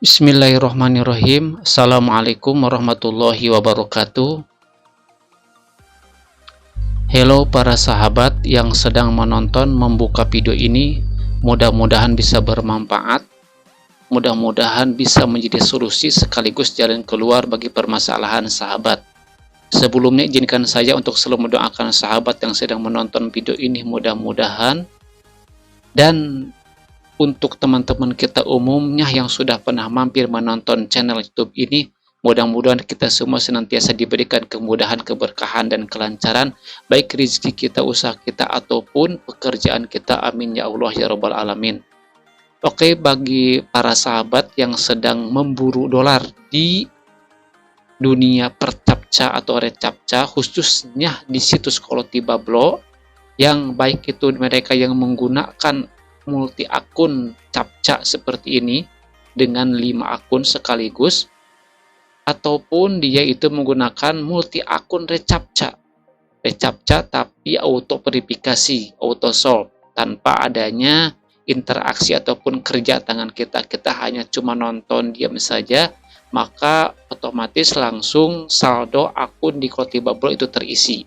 Bismillahirrahmanirrahim. Assalamualaikum warahmatullahi wabarakatuh. Hello para sahabat yang sedang menonton membuka video ini. Mudah-mudahan bisa bermanfaat. Mudah-mudahan bisa menjadi solusi sekaligus jalan keluar bagi permasalahan sahabat. Sebelumnya izinkan saya untuk selalu mendoakan sahabat yang sedang menonton video ini mudah-mudahan, dan untuk teman-teman kita umumnya yang sudah pernah mampir menonton channel YouTube ini, mudah-mudahan kita semua senantiasa diberikan kemudahan, keberkahan, dan kelancaran, baik rezeki kita, usaha kita, ataupun pekerjaan kita. Amin ya Allah ya Rabbal Alamin. Oke, bagi para sahabat yang sedang memburu dolar di dunia percapca atau recapca, khususnya di situs Kolotibablo, yang baik itu mereka yang menggunakan multi akun captcha seperti ini dengan 5 akun sekaligus, ataupun dia itu menggunakan multi akun recaptcha tapi auto verifikasi, auto solve, tanpa adanya interaksi ataupun kerja tangan kita hanya cuma nonton diam saja, maka otomatis langsung saldo akun di Kolotibablo itu terisi.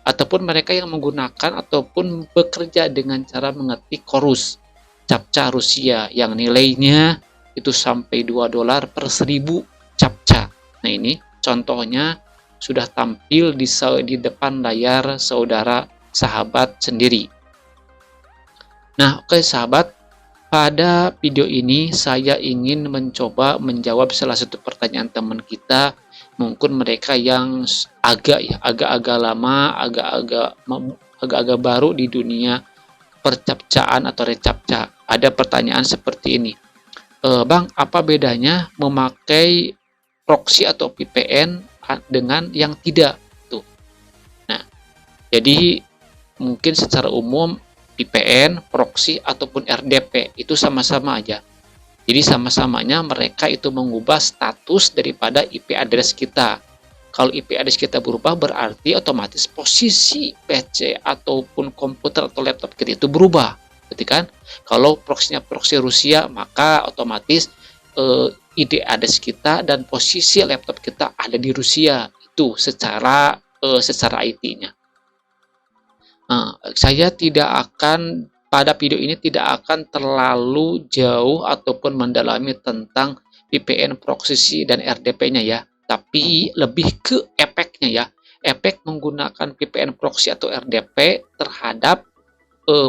Ataupun mereka yang menggunakan ataupun bekerja dengan cara mengetik chorus captcha Rusia yang nilainya itu sampai $2 per 1000 captcha. Nah, ini contohnya sudah tampil di depan layar saudara sahabat sendiri. Nah, oke sahabat, pada video ini saya ingin mencoba menjawab salah satu pertanyaan teman kita. Mungkin mereka yang agak-agak lama, agak-agak baru di dunia percapcaan atau recaptcha. Ada pertanyaan seperti ini, Bang, apa bedanya memakai proxy atau VPN dengan yang tidak? Tuh. Nah, jadi mungkin secara umum VPN, proxy, ataupun RDP itu sama-sama aja. Jadi sama-samanya mereka itu mengubah status daripada IP address kita. Kalau IP address kita berubah, berarti otomatis posisi PC ataupun komputer atau laptop kita itu berubah. Gitu kan? Kalau proxy-nya proxy Rusia, maka otomatis ID address kita dan posisi laptop kita ada di Rusia. Itu secara IT-nya. Saya tidak akan pada video ini tidak akan terlalu jauh ataupun mendalami tentang VPN, proxy, dan RDP-nya ya, tapi lebih ke efeknya ya, efek menggunakan VPN, proxy, atau RDP terhadap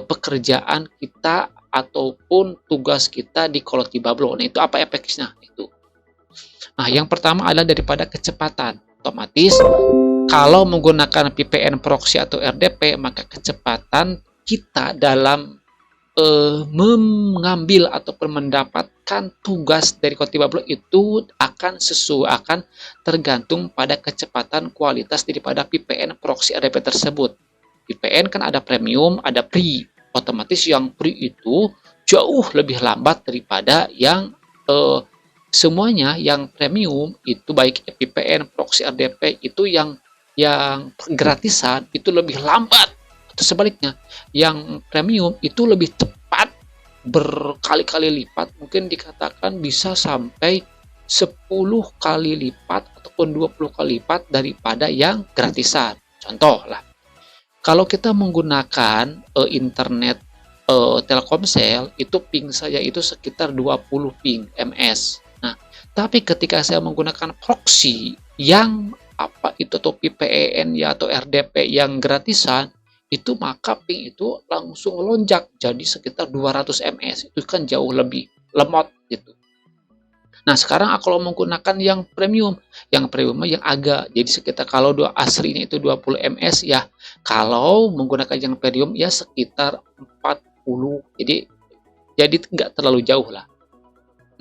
pekerjaan kita ataupun tugas kita di Kolotibablo. Nah, itu apa efeknya? Itu. Nah, yang pertama adalah daripada kecepatan. Otomatis kalau menggunakan VPN, proxy, atau RDP, maka kecepatan kita dalam mengambil ataupun mendapatkan tugas dari Kolotibablo itu akan tergantung pada kecepatan kualitas daripada VPN, proxy, RDP tersebut. VPN kan ada premium, ada free. Otomatis yang free itu jauh lebih lambat daripada yang semuanya. Yang premium itu baik VPN, proxy, RDP itu yang gratisan itu lebih lambat, atau sebaliknya yang premium itu lebih cepat berkali-kali lipat, mungkin dikatakan bisa sampai 10 kali lipat ataupun 20 kali lipat daripada yang gratisan. Contoh lah, kalau kita menggunakan internet Telkomsel, itu ping saya itu sekitar 20 ping ms. Nah, tapi ketika saya menggunakan proxy yang apa itu atau VPN ya atau RDP yang gratisan, itu maka ping itu langsung lonjak jadi sekitar 200 ms. Itu kan jauh lebih lemot gitu. Nah, sekarang kalau menggunakan yang premium yang agak jadi sekitar, kalau aslinya itu 20 ms ya, kalau menggunakan yang premium ya sekitar 40. Jadi nggak terlalu jauh lah.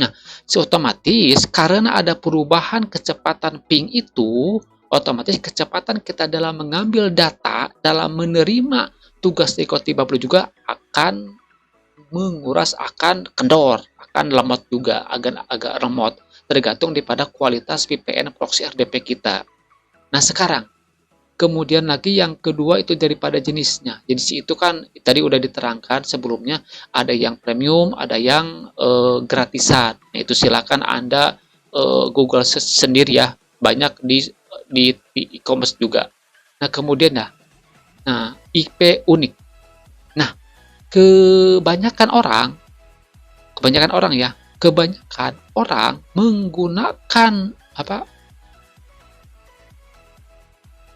Nah, otomatis karena ada perubahan kecepatan ping itu, otomatis kecepatan kita dalam mengambil data, dalam menerima tugas di Kolotibablo juga akan menguras, akan kendor, akan lemot juga, agak lemot, tergantung daripada kualitas VPN, proxy, RDP kita. Nah, sekarang Kemudian lagi yang kedua itu daripada jenisnya. Jenis itu kan tadi udah diterangkan sebelumnya, ada yang premium, ada yang gratisan. Nah, itu silakan Anda Google sendiri ya. Banyak di e-commerce juga. Nah, kemudian IP unik. Nah, kebanyakan orang menggunakan apa?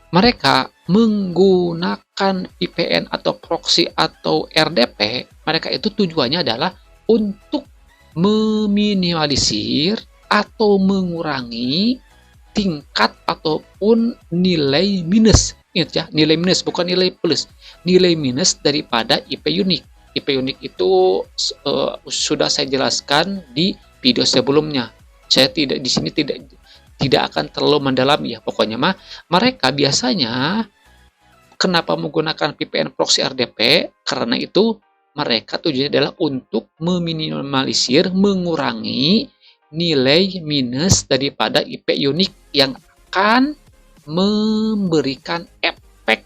Mereka menggunakan VPN atau proxy atau RDP, mereka itu tujuannya adalah untuk meminimalisir atau mengurangi tingkat ataupun nilai minus. Ingat ya, nilai minus bukan nilai plus. Nilai minus daripada IP unik. IP unik itu sudah saya jelaskan di video sebelumnya. Saya di sini tidak akan terlalu mendalam ya. Pokoknya mereka biasanya kenapa menggunakan VPN proxy RDP? Karena itu mereka tujuannya adalah untuk meminimalisir, mengurangi nilai minus daripada IP unik yang akan memberikan efek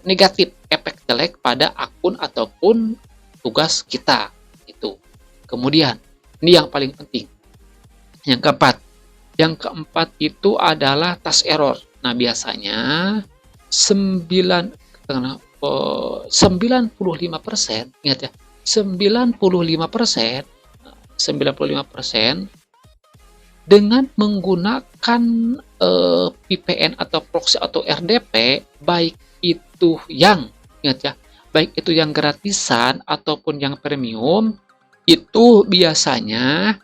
negatif, efek jelek pada akun ataupun tugas kita itu. Kemudian ini yang paling penting. Yang keempat itu adalah task error. Nah, biasanya 95%, ingat ya, 95% dengan menggunakan VPN atau proxy atau RDP, baik itu yang, ingat ya, baik itu yang gratisan ataupun yang premium, itu biasanya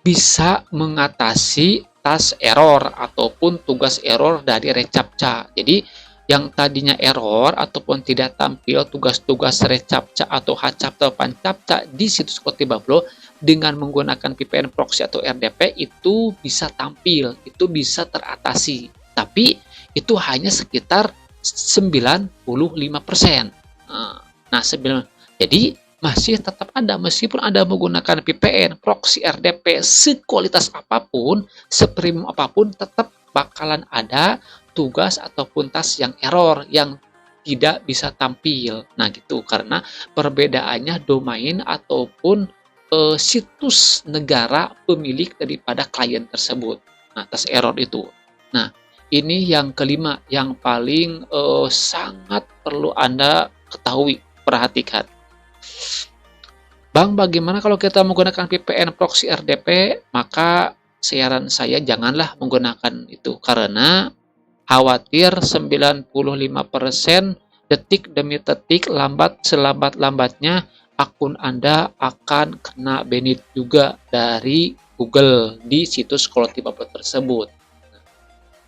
bisa mengatasi task error ataupun tugas error dari reCAPTCHA. Jadi yang tadinya error ataupun tidak tampil tugas-tugas reCAPTCHA atau HCAPTCHA atau PANCAPTCHA di situs Kotibablo dengan menggunakan VPN proxy atau RDP itu bisa tampil, itu bisa teratasi. Tapi itu hanya sekitar 95%. Nah, jadi masih tetap ada meskipun Anda menggunakan VPN, proxy, RDP, sekualitas apapun, sepremium apapun, tetap bakalan ada tugas ataupun task yang error, yang tidak bisa tampil. Nah gitu, karena perbedaannya domain ataupun situs negara pemilik daripada klien tersebut. Nah, task error itu. Nah, ini yang kelima, yang paling sangat perlu Anda ketahui, perhatikan. Bang, bagaimana kalau kita menggunakan VPN proxy RDP? Maka saran saya janganlah menggunakan itu karena khawatir 95% detik demi detik selambat-lambatnya akun Anda akan kena banned juga dari Google di situs Kotibablo tersebut.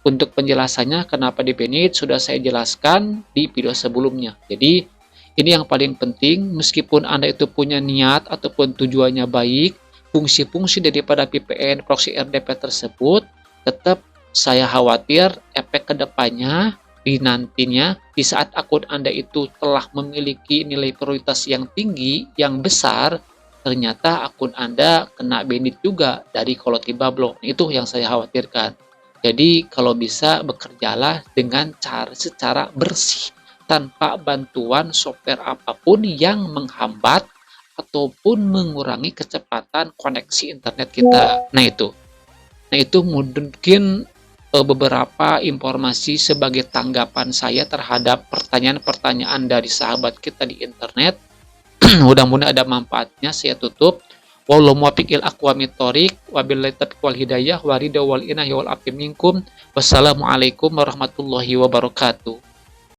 Untuk penjelasannya kenapa di banned sudah saya jelaskan di video sebelumnya. Jadi ini yang paling penting, meskipun Anda itu punya niat ataupun tujuannya baik, fungsi-fungsi daripada VPN proxy RDP tersebut, tetap saya khawatir efek kedepannya di nantinya, di saat akun Anda itu telah memiliki nilai prioritas yang tinggi, yang besar, ternyata akun Anda kena banned juga dari Kotibablo. Itu yang saya khawatirkan. Jadi kalau bisa bekerjalah dengan secara bersih, tanpa bantuan software apapun yang menghambat ataupun mengurangi kecepatan koneksi internet kita. Nah itu mungkin beberapa informasi sebagai tanggapan saya terhadap pertanyaan-pertanyaan dari sahabat kita di internet. Mudah-mudahan ada manfaatnya. Saya tutup. Wallahu muwaffiq ila aqwamit thoriq, wabillahi taufiq wal hidayah, wa ridha wal inayah wal afi minkum. Wassalamualaikum warahmatullahi wabarakatuh.